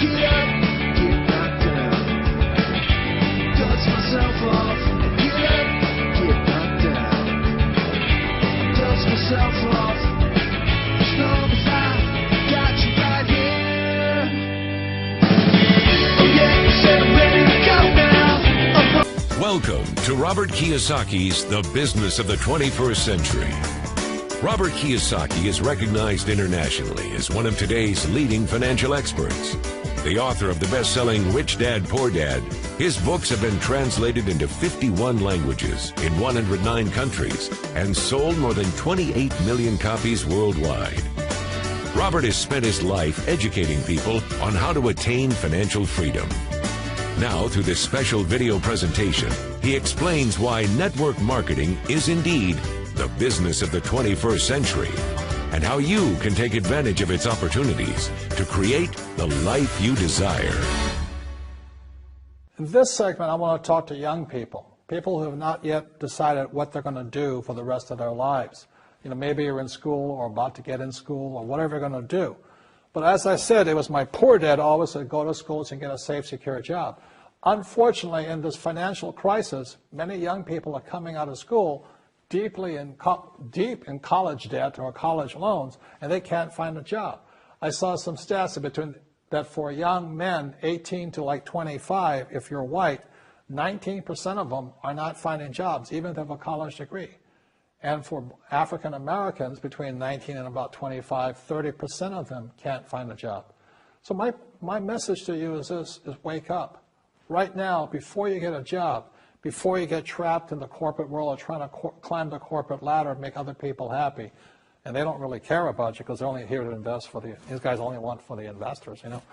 Get up, get knocked down. Dust myself off. Get up, get knocked down. Dust myself off. As long as I got you right here. Oh yeah, you said I'm ready to go now. Welcome to Robert Kiyosaki's The Business of the 21st Century. Robert Kiyosaki is recognized internationally as one of today's leading financial experts. The author of the best-selling Rich Dad, Poor Dad, his books have been translated into 51 languages in 109 countries and sold more than 28 million copies worldwide. Robert has spent his life educating people on how to attain financial freedom. Now, through this special video presentation, he explains why network marketing is indeed the business of the 21st century, and how you can take advantage of its opportunities to create the life you desire. In this segment, I want to talk to young people who have not yet decided what they're going to do for the rest of their lives. You know, maybe you're in school or about to get in school or whatever you're going to do. But as I said, it was my poor dad always said, go to school and get a safe, secure job. Unfortunately, in this financial crisis, many young people are coming out of school deep in college debt or college loans, and they can't find a job. I saw some stats that for young men 18 to like 25, if you're white, 19% of them are not finding jobs, even if they have a college degree. And for African Americans between 19 and about 25, 30% of them can't find a job. So my message to you is this, is wake up. Right now, before you get a job, before you get trapped in the corporate world or trying to climb the corporate ladder and make other people happy, and they don't really care about you because they're only here to invest for these guys only want for the investors, you know.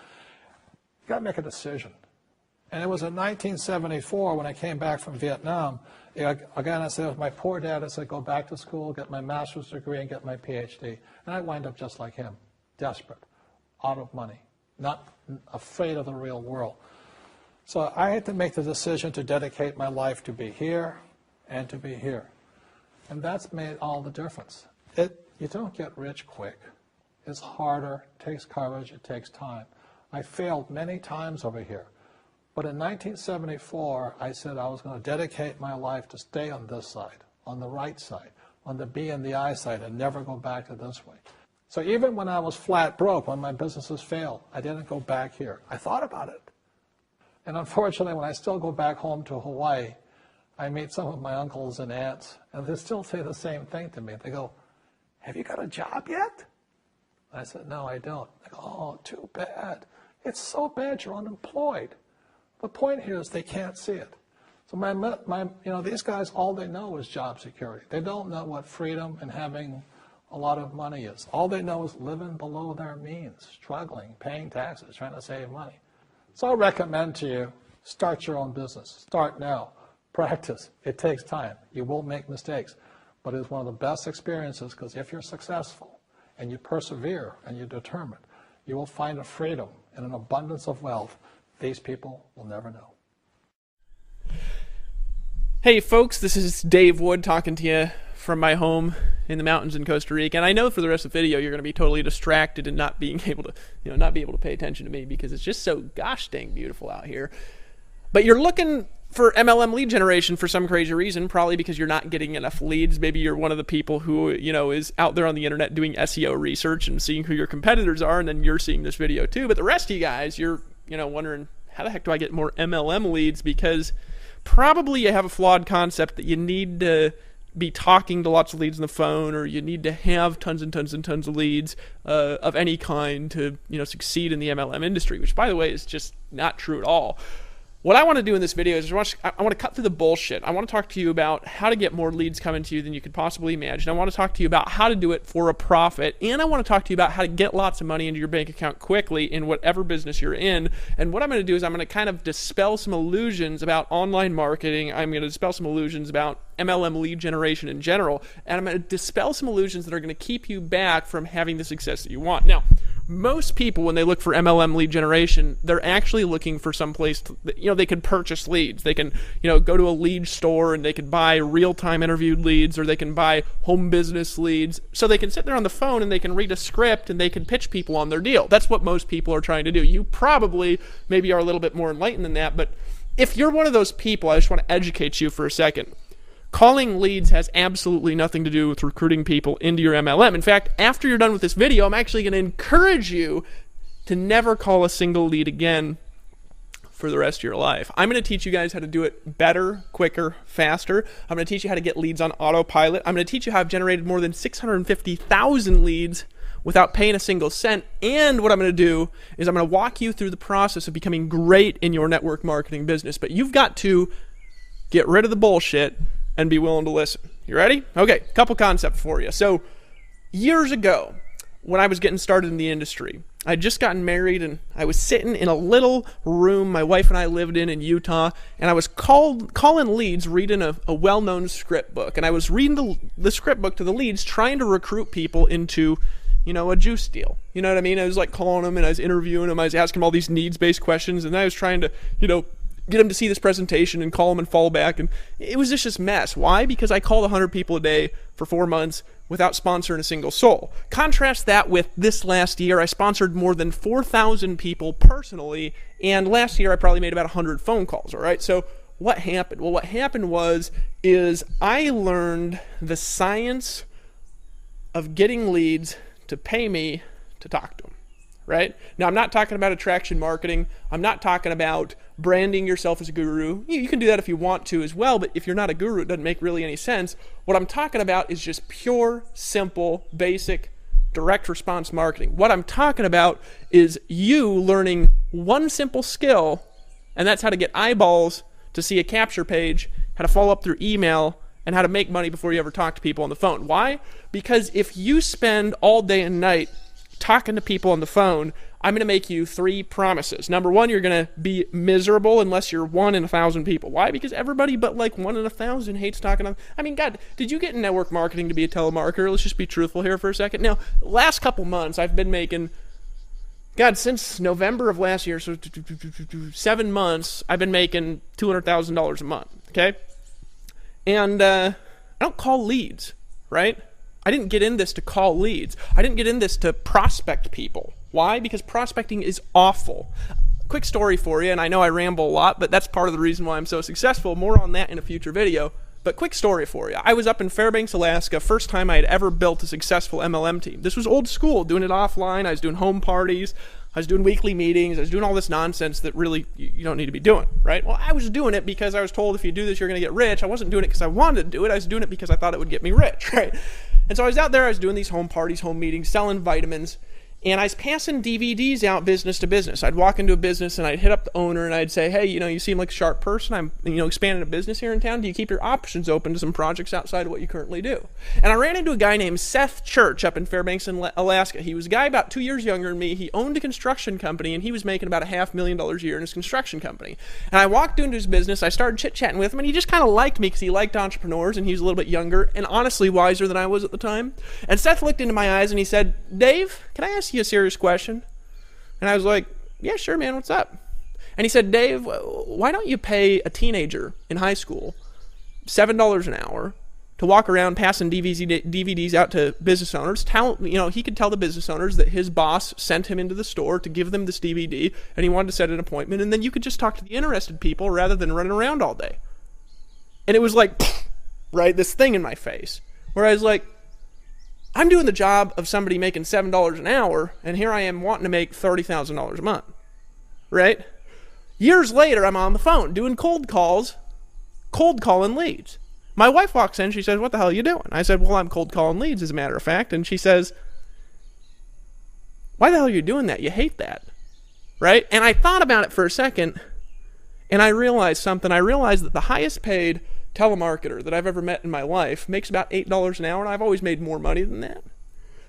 You got to make a decision. And it was in 1974 when I came back from Vietnam. Again, I said, it was my poor dad. I said, go back to school, get my master's degree, and get my PhD. And I wind up just like him, desperate, out of money, not afraid of the real world. So I had to make the decision to dedicate my life to be here and to be here. And that's made all the difference. You don't get rich quick. It's harder, it takes courage, it takes time. I failed many times over here. But in 1974, I said I was going to dedicate my life to stay on this side, on the right side, on the B and the I side, and never go back to this way. So even when I was flat broke, when my businesses failed, I didn't go back here. I thought about it. And unfortunately, when I still go back home to Hawaii, I meet some of my uncles and aunts, and they still say the same thing to me. They go, have you got a job yet? I said, no, I don't. They go, oh, too bad. It's so bad you're unemployed. The point here is they can't see it. So these guys, all they know is job security. They don't know what freedom and having a lot of money is. All they know is living below their means, struggling, paying taxes, trying to save money. So I recommend to you, start your own business. Start now. Practice. It takes time. You will make mistakes. But it's one of the best experiences because if you're successful and you persevere and you're determined, you will find a freedom and an abundance of wealth these people will never know. Hey folks, this is Dave Wood talking to you from my home in the mountains in Costa Rica, and I know for the rest of the video you're going to be totally distracted and not being able to, not be able to pay attention to me because it's just so gosh dang beautiful out here. But you're looking for MLM lead generation for some crazy reason, probably because you're not getting enough leads. Maybe you're one of the people who, is out there on the internet doing SEO research and seeing who your competitors are, and then you're seeing this video too. But the rest of you guys, you're, wondering, how the heck do I get more MLM leads? Because probably you have a flawed concept that you need to be talking to lots of leads on the phone, or you need to have tons and tons and tons of leads of any kind to, succeed in the MLM industry, which, by the way, is just not true at all. What I want to do in this video is I want to cut through the bullshit. I want to talk to you about how to get more leads coming to you than you could possibly imagine. I want to talk to you about how to do it for a profit, and I want to talk to you about how to get lots of money into your bank account quickly in whatever business you're in. And what I'm going to do is I'm going to kind of dispel some illusions about online marketing. I'm going to dispel some illusions about MLM lead generation in general, and I'm going to dispel some illusions that are going to keep you back from having the success that you want. Now, Most people, when they look for MLM lead generation, they're actually looking for some place they can purchase leads. They can, go to a lead store and they can buy real-time interviewed leads, or they can buy home business leads. So they can sit there on the phone and they can read a script and they can pitch people on their deal. That's what most people are trying to do. You probably maybe are a little bit more enlightened than that, but if you're one of those people, I just want to educate you for a second. Calling leads has absolutely nothing to do with recruiting people into your MLM. In fact, after you're done with this video, I'm actually going to encourage you to never call a single lead again for the rest of your life. I'm going to teach you guys how to do it better, quicker, faster. I'm going to teach you how to get leads on autopilot. I'm going to teach you how I've generated more than 650,000 leads without paying a single cent. And what I'm going to do is I'm going to walk you through the process of becoming great in your network marketing business. But you've got to get rid of the bullshit and be willing to listen. You ready? Okay, couple concepts for you. So years ago, when I was getting started in the industry, I'd just gotten married and I was sitting in a little room my wife and I lived in Utah, and I was calling leads, reading a well-known script book. And I was reading the script book to the leads, trying to recruit people into a juice deal. You know what I mean? I was like calling them and I was interviewing them. I was asking them all these needs-based questions, and I was trying to, get them to see this presentation and call them and fall back. And it was just this mess. Why? Because I called 100 people a day for 4 months without sponsoring a single soul. Contrast that with this last year. I sponsored more than 4,000 people personally, and last year I probably made about 100 phone calls, all right? So what happened? Well, what happened is I learned the science of getting leads to pay me to talk to them. Right? Now, I'm not talking about attraction marketing. I'm not talking about branding yourself as a guru. You can do that if you want to as well, but if you're not a guru, it doesn't make really any sense. What I'm talking about is just pure, simple, basic, direct response marketing. What I'm talking about is you learning one simple skill, and that's how to get eyeballs to see a capture page, how to follow up through email, and how to make money before you ever talk to people on the phone. Why? Because if you spend all day and night talking to people on the phone, I'm going to make you 3 promises. Number 1, you're going to be miserable unless you're 1 in 1,000 people. Why? Because everybody but like 1 in 1,000 hates talking on. I mean, God, did you get in network marketing to be a telemarketer? Let's just be truthful here for a second. Now, last couple months, I've been making, since November of last year, so 7 months, I've been making $200,000 a month, okay? And I don't call leads, right? I didn't get in this to call leads. I didn't get in this to prospect people. Why? Because prospecting is awful. Quick story for you, and I know I ramble a lot, but that's part of the reason why I'm so successful. More on that in a future video. But quick story for you. I was up in Fairbanks, Alaska, first time I had ever built a successful MLM team. This was old school, doing it offline. I was doing home parties. I was doing weekly meetings. I was doing all this nonsense that really you don't need to be doing, right? Well, I was doing it because I was told if you do this, you're going to get rich. I wasn't doing it because I wanted to do it. I was doing it because I thought it would get me rich, right? And so I was out there, I was doing these home parties, home meetings, selling vitamins, and I was passing DVDs out business to business. I'd walk into a business and I'd hit up the owner and I'd say, hey, you seem like a sharp person. I'm, expanding a business here in town. Do you keep your options open to some projects outside of what you currently do? And I ran into a guy named Seth Church up in Fairbanks, Alaska. He was a guy about 2 years younger than me. He owned a construction company and he was making about $500,000 a year in his construction company. And I walked into his business. I started chit-chatting with him and he just kind of liked me because he liked entrepreneurs and he was a little bit younger and honestly wiser than I was at the time. And Seth looked into my eyes and he said, Dave, can I ask you a serious question? And I was like, yeah, sure, man, what's up? And he said, Dave, why don't you pay a teenager in high school $7 an hour to walk around passing DVDs out to business owners? He could tell the business owners that his boss sent him into the store to give them this DVD and he wanted to set an appointment, and then you could just talk to the interested people rather than running around all day. And it was like, right, this thing in my face where I was like, I'm doing the job of somebody making $7 an hour, and here I am wanting to make $30,000 a month, right? Years later, I'm on the phone doing cold calling leads. My wife walks in, she says, what the hell are you doing? I said, well, I'm cold calling leads, as a matter of fact. And she says, why the hell are you doing that? You hate that, right? And I thought about it for a second, and I realized something. I realized that the highest paid telemarketer that I've ever met in my life makes about $8 an hour, and I've always made more money than that.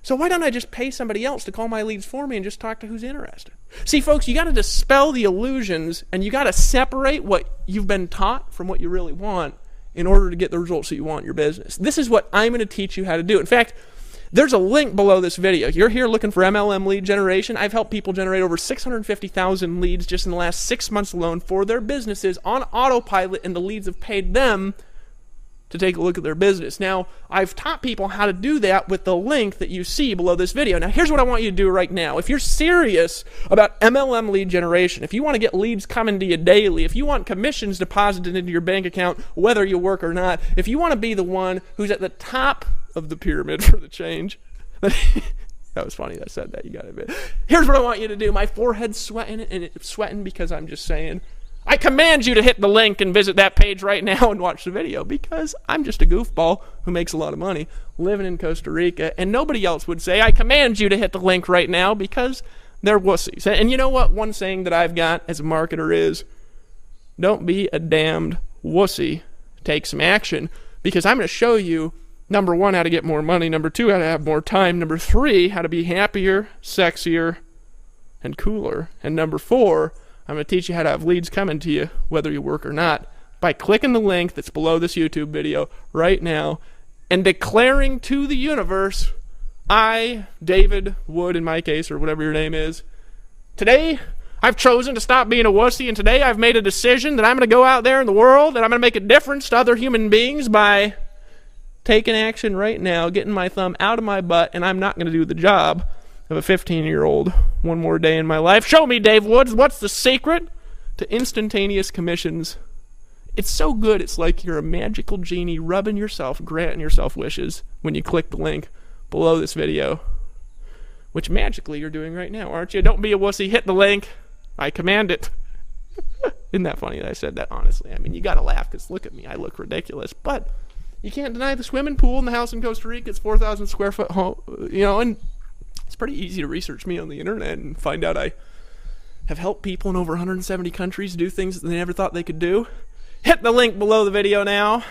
So why don't I just pay somebody else to call my leads for me and just talk to who's interested? See, folks, you got to dispel the illusions, and you got to separate what you've been taught from what you really want in order to get the results that you want in your business. This is what I'm going to teach you how to do. In fact, There's a link below this video. You're here looking for MLM lead generation. I've helped people generate over 650,000 leads just in the last 6 months alone for their businesses on autopilot, and the leads have paid them to take a look at their business. Now, I've taught people how to do that with the link that you see below this video. Now, here's what I want you to do right now. If you're serious about MLM lead generation, if you want to get leads coming to you daily, if you want commissions deposited into your bank account, whether you work or not, if you want to be the one who's at the top of the pyramid for the change, that was funny that I said that, you got to admit. Here's what I want you to do. My forehead's sweating, and it's sweating because I'm just saying, I command you to hit the link and visit that page right now and watch the video, because I'm just a goofball who makes a lot of money living in Costa Rica, and nobody else would say, I command you to hit the link right now, because they're wussies. And you know what? One saying that I've got as a marketer is, don't be a damned wussy. Take some action, because I'm going to show you, number one, how to get more money, number two, how to have more time, number three, how to be happier, sexier, and cooler, and number four, I'm going to teach you how to have leads coming to you, whether you work or not, by clicking the link that's below this YouTube video right now and declaring to the universe, I, David Wood in my case, or whatever your name is, today I've chosen to stop being a wussy, and today I've made a decision that I'm going to go out there in the world and I'm going to make a difference to other human beings by taking action right now, getting my thumb out of my butt, and I'm not going to do the job of a 15-year-old one more day in my life. Show me, Dave Woods, what's the secret to instantaneous commissions? It's so good, it's like you're a magical genie rubbing yourself, granting yourself wishes when you click the link below this video, which magically you're doing right now, aren't you? Don't be a wussy, hit the link. I command it. Isn't that funny that I said that, honestly? I mean, you gotta laugh, because look at me, I look ridiculous, but you can't deny the swimming pool in the house in Costa Rica. It's 4,000 square foot home, and it's pretty easy to research me on the internet and find out I have helped people in over 170 countries do things that they never thought they could do. Hit the link below the video now,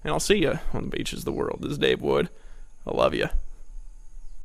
and I'll see you on the beaches of the world. This is Dave Wood. I love you.